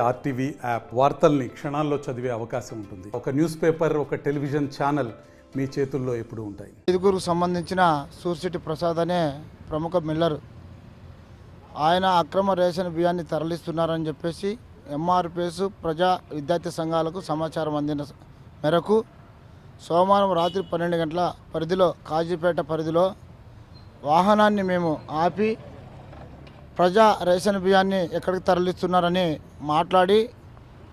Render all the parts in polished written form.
RTV app వార్తల్ని క్షణాల్లో చదివే అవకాశం ఉంటుంది. ఒక న్యూస్ పేపర్, ఒక టెలివిజన్ ఛానల్ మీ చేతుల్లో ఎప్పుడూ ఉంటాయి. ఐదుగురుకు సంబంధించిన సూర్సిటీ ప్రసాద్ అనే ప్రముఖ మిల్లర్ ఆయన అక్రమ రేషన్ బియ్యాన్ని తరలిస్తున్నారని చెప్పేసి ఎంఆర్పిఎస్ ప్రజా విద్యార్థి సంఘాలకు సమాచారం అందిన మేరకు సోమవారం రాత్రి 12 గంటల పరిధిలో కాజీపేట పరిధిలో వాహనాన్ని మేము ఆపి ప్రజా రేషన్ బియ్యాన్ని ఎక్కడికి తరలిస్తున్నారని మాట్లాడి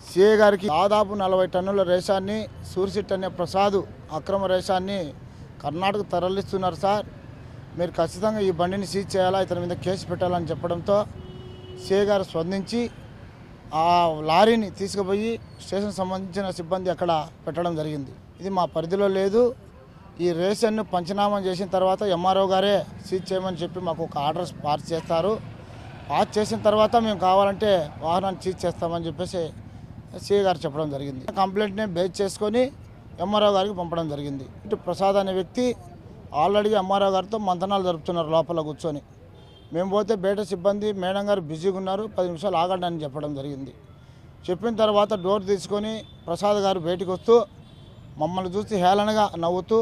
సిఏ గారికి దాదాపు 40 టన్నుల రేషాన్ని సూర్సిట్ అనే ప్రసాద్ అక్రమ రేషాన్ని కర్ణాటక తరలిస్తున్నారు సార్, మీరు ఖచ్చితంగా ఈ బండిని సీజ్ చేయాలా, ఇతని మీద కేసు పెట్టాలని చెప్పడంతో సిఏ గారు స్పందించి ఆ లారీని తీసుకుపోయి స్టేషన్ సంబంధించిన సిబ్బంది అక్కడ పెట్టడం జరిగింది. ఇది మా పరిధిలో లేదు. ఈ రేషన్ను పంచనామా చేసిన తర్వాత ఎంఆర్ఓ గారే సీజ్ చేయమని చెప్పి మాకు ఒక ఆర్డర్ పాస్ చేస్తారు. పాస్ చేసిన తర్వాత మేము కావాలంటే వాహనాన్ని సీజ్ చేస్తామని చెప్పేసి సిఐ గారు చెప్పడం జరిగింది. కంప్లైంట్ని బేస్ చేసుకొని ఎంఆర్ఓ గారికి పంపడం జరిగింది. ఇటు ప్రసాద్ అనే వ్యక్తి ఆల్రెడీ ఎంఆర్ఓ గారితో మంతనాలు జరుపుతున్నారు లోపల కూర్చొని. మేము పోతే బయట సిబ్బంది మేడం గారు బిజీగా ఉన్నారు, 10 నిమిషాలు ఆగండి అని చెప్పడం జరిగింది. చెప్పిన తర్వాత డోర్ తీసుకొని ప్రసాద్ గారు బయటకు వస్తూ మమ్మల్ని చూసి హేళనగా నవ్వుతూ,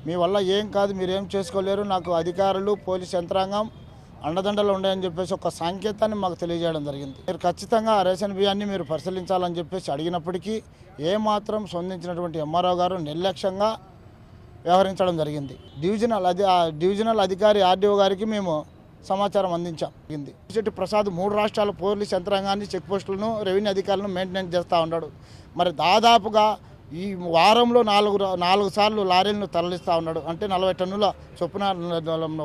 మీ వల్ల ఏం కాదు, మీరేం చేసుకోలేరు, నాకు అధికారులు పోలీస్ యంత్రాంగం అండదండలు ఉన్నాయని చెప్పేసి ఒక సంకేతాన్ని మాకు తెలియజేయడం జరిగింది. మీరు ఖచ్చితంగా రేషన్ బియ్యాన్ని మీరు పరిశీలించాలని చెప్పేసి అడిగినప్పటికీ ఏమాత్రం స్పందించినటువంటి ఎంఆర్ఓ గారు నిర్లక్ష్యంగా వ్యవహరించడం జరిగింది. డివిజనల్ అధికారి ఆర్డీఓ గారికి మేము సమాచారం అందించాం. సూర్సిటీ ప్రసాద్ 3 రాష్ట్రాల పోలీస్ యంత్రాంగాన్ని, చెక్ పోస్టులను, రెవెన్యూ అధికారులను మెయింటెనెన్స్ చేస్తూ ఉన్నాడు. మరి దాదాపుగా ఈ వారంలో 4 సార్లు లారీలను తరలిస్తూ ఉన్నాడు. అంటే 40 టన్నుల చొప్పున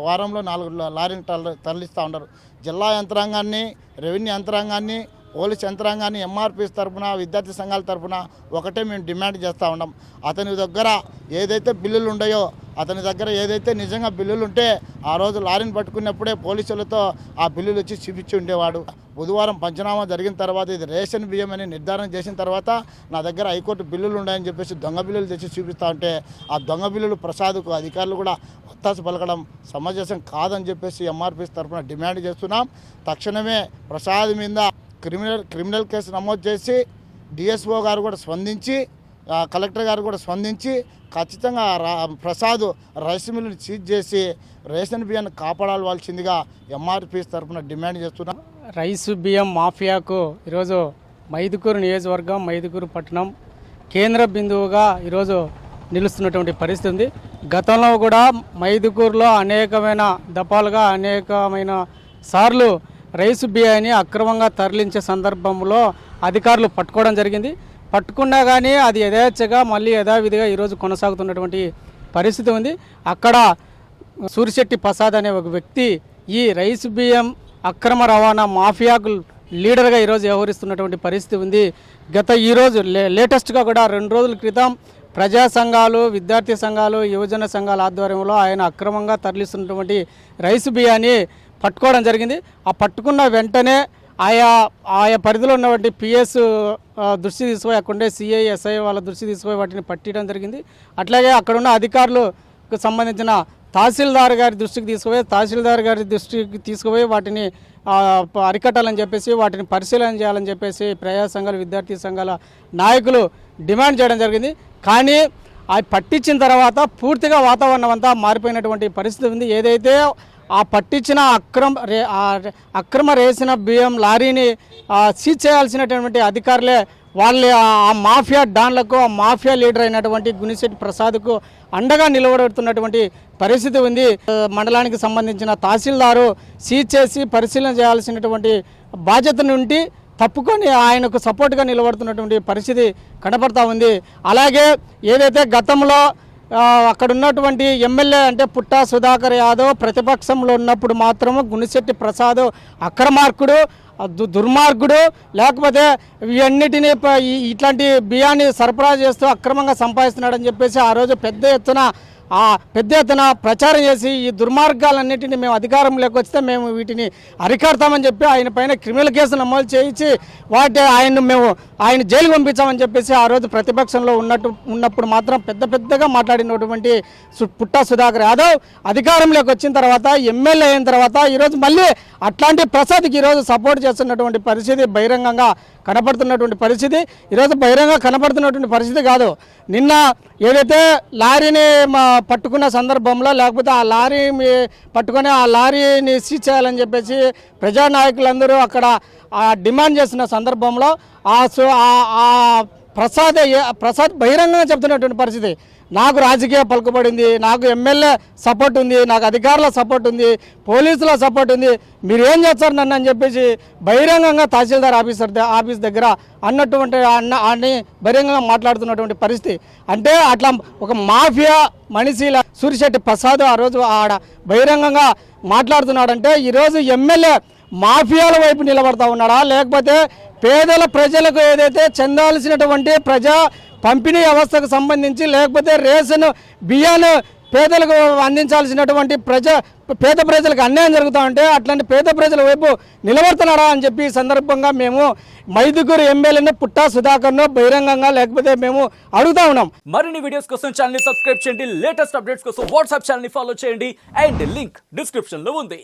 వారంలో 4 లారీలు తరలిస్తూ ఉన్నారు. జిల్లా యంత్రాంగాన్ని, రెవెన్యూ యంత్రాంగాన్ని, పోలీస్ యంత్రాంగాన్ని, ఎంఆర్పిఎస్ తరఫున, విద్యార్థి సంఘాల తరఫున ఒకటే మేము డిమాండ్ చేస్తూ ఉన్నాం. అతని దగ్గర ఏదైతే బిల్లులు ఉన్నాయో, అతని దగ్గర ఏదైతే నిజంగా బిల్లులు ఉంటే ఆ రోజు లారీని పట్టుకున్నప్పుడే పోలీసులతో ఆ బిల్లులు వచ్చి చూపించి ఉండేవాడు. బుధవారం పంచనామా జరిగిన తర్వాత ఇది రేషన్ బియ్యం అని నిర్ధారణ చేసిన తర్వాత నా దగ్గర హైకోర్టు బిల్లులు ఉన్నాయని చెప్పేసి దొంగ బిల్లులు తెచ్చి చూపిస్తూ ఉంటే ఆ దొంగ బిల్లులు ప్రసాద్కు అధికారులు కూడా ఒత్తాసు పలకడం సమంజసం కాదని చెప్పేసి ఎంఆర్పిఎస్ తరఫున డిమాండ్ చేస్తున్నాం. తక్షణమే ప్రసాద్ మీద క్రిమినల్ కేసు నమోదు చేసి డిఎస్ఓ గారు కూడా స్పందించి, కలెక్టర్ గారు కూడా స్పందించి ఖచ్చితంగా ప్రసాద్ రైస్ మిల్లుని సీజ్ చేసి రేషన్ బియ్యాన్ని కాపాడాల్సిందిగా ఎంఆర్పిఎస్ తరఫున డిమాండ్ చేస్తున్నాం. రైసు బియ్యం మాఫియాకు ఈరోజు మైదుకూరు నియోజకవర్గం, మైదుకూరు పట్టణం కేంద్ర బిందువుగా ఈరోజు నిలుస్తున్నటువంటి పరిస్థితి ఉంది. గతంలో కూడా మైదుకూరులో అనేకమైన దఫాలుగా అనేకమైన సార్లు రైసు బియ్యాన్ని అక్రమంగా తరలించే సందర్భంలో అధికారులు పట్టుకోవడం జరిగింది. పట్టుకున్నా కానీ అది యథేచ్ఛగా మళ్ళీ యథావిధిగా ఈరోజు కొనసాగుతున్నటువంటి పరిస్థితి ఉంది. అక్కడ సూర్సిటీ ప్రసాద్ అనే ఒక వ్యక్తి ఈ రైసు బియ్యం అక్రమ రవాణా మాఫియాకు లీడర్గా ఈరోజు వ్యవహరిస్తున్నటువంటి పరిస్థితి ఉంది. ఈరోజు లేటెస్ట్గా కూడా 2 రోజుల క్రితం ప్రజా సంఘాలు, విద్యార్థి సంఘాలు, యువజన సంఘాల ఆధ్వర్యంలో ఆయన అక్రమంగా తరలిస్తున్నటువంటి రైసు బియ్యాన్ని పట్టుకోవడం జరిగింది. ఆ పట్టుకున్న వెంటనే ఆయా పరిధిలో ఉన్నటువంటి పిఎస్ దృష్టి తీసుకుపోయి, అక్కడే సిఐ, ఎస్ఐ వాళ్ళ దృష్టి తీసుకుపోయి వాటిని పట్టడం జరిగింది. అట్లాగే అక్కడున్న అధికారులకు సంబంధించిన తహసీల్దార్ గారి దృష్టికి తీసుకుపోయి వాటిని అరికట్టాలని చెప్పేసి, వాటిని పరిశీలన చేయాలని చెప్పేసి ప్రజా సంఘాలు, విద్యార్థి సంఘాల నాయకులు డిమాండ్ చేయడం జరిగింది. కానీ అవి పట్టించిన తర్వాత పూర్తిగా వాతావరణం అంతా మారిపోయినటువంటి పరిస్థితి ఉంది. ఏదైతే ఆ పట్టించిన అక్రమ రేసిన బియ్యం లారీని సీజ్ చేయాల్సినటువంటి అధికారులే వాళ్ళే ఆ మాఫియా డాన్లకు, ఆ మాఫియా లీడర్ అయినటువంటి గునిశెట్టి ప్రసాద్కు అండగా నిలబడుతున్నటువంటి పరిస్థితి ఉంది. మండలానికి సంబంధించిన తహసీల్దారు సీజ్ చేసి పరిశీలన చేయాల్సినటువంటి బాధ్యత నుండి తప్పుకొని ఆయనకు సపోర్ట్గా నిలబడుతున్నటువంటి పరిస్థితి కనపడతా ఉంది. అలాగే ఏదైతే గతంలో అక్కడ ఉన్నటువంటి ఎమ్మెల్యే అంటే పుట్టా సుధాకర్ యాదవ్ ప్రతిపక్షంలో ఉన్నప్పుడు మాత్రము గునిశెట్టి ప్రసాద్ అక్రమార్కుడు, దుర్మార్గుడు, లేకపోతే ఇవన్నిటినీ ఇట్లాంటి బియ్యాన్ని సరఫరా చేస్తూ అక్రమంగా సంపాదిస్తున్నాడని చెప్పేసి ఆ రోజు పెద్ద ఎత్తున ప్రచారం చేసి ఈ దుర్మార్గాలన్నింటినీ మేము అధికారంలోకి వస్తే మేము వీటిని అరికడతామని చెప్పి ఆయన పైన క్రిమినల్ కేసు నమోదు చేయించి ఆయన్ను మేము ఆయన జైలు పంపించామని చెప్పేసి ఆ రోజు ప్రతిపక్షంలో ఉన్నప్పుడు మాత్రం పెద్దగా మాట్లాడినటువంటి పుట్టా సుధాకర్ యాదవ్ అధికారంలోకి వచ్చిన తర్వాత ఎమ్మెల్యే అయిన తర్వాత ఈరోజు మళ్ళీ అట్లాంటి ప్రసాద్కి ఈరోజు సపోర్ట్ చేస్తున్నటువంటి పరిస్థితి బహిరంగంగా కనపడుతున్నటువంటి పరిస్థితి. ఈరోజు బహిరంగంగా కనపడుతున్నటువంటి పరిస్థితి కాదు, నిన్న ఏదైతే లారీని పట్టుకున్న సందర్భంలో లేకపోతే ఆ లారీ పట్టుకొని ఆ లారీని సీజ్ చేయాలని చెప్పేసి ప్రజానాయకులందరూ అక్కడ డిమాండ్ చేస్తున్న సందర్భంలో ప్రసాద్ బహిరంగంగా చెప్తున్నటువంటి పరిస్థితి. నాకు రాజకీయ పలుకుబడింది, నాకు ఎమ్మెల్యే సపోర్ట్ ఉంది, నాకు అధికారుల సపోర్ట్ ఉంది, పోలీసుల సపోర్ట్ ఉంది, మీరు ఏం చేస్తారు నన్ను అని చెప్పేసి బహిరంగంగా తహసీల్దార్ ఆఫీస్ దగ్గర అని బహిరంగంగా మాట్లాడుతున్నటువంటి పరిస్థితి. అంటే అట్లా ఒక మాఫియా మనిషిలా సూరిశెట్టి ప్రసాద్ ఆ రోజు ఆడ బహిరంగంగా మాట్లాడుతున్నాడంటే ఈరోజు ఎమ్మెల్యే మాఫియాల వైపు నిలబడతా ఉన్నాడా, లేకపోతే పేదల ప్రజలకు ఏదైతే చెందాల్సినటువంటి ప్రజా పంపిణీ వ్యవస్థకు సంబంధించి లేకపోతే రేషన్ బియ్యాన్ని పేదలకు అందించాల్సినటువంటి పేద ప్రజలకు అన్యాయం జరుగుతూ ఉంటే అట్లాంటి పేద ప్రజల వైపు నిలబడుతున్నారా అని చెప్పి ఈ సందర్భంగా మేము మైదుకూరు ఎమ్మెల్యేను పుట్టా సుధాకర్ను బహిరంగంగా లేకపోతే మేము అడుగుతా ఉన్నాం. మరిన్ని వీడియోస్ కోసం ఛానల్ ని సబ్స్క్రైబ్ చేయండి, లేటెస్ట్ అప్డేట్స్ కోసం వాట్సాప్ ఛానల్ ని ఫాలో చేయండి అండ్ లింక్ డిస్క్రిప్షన్ లో ఉంది.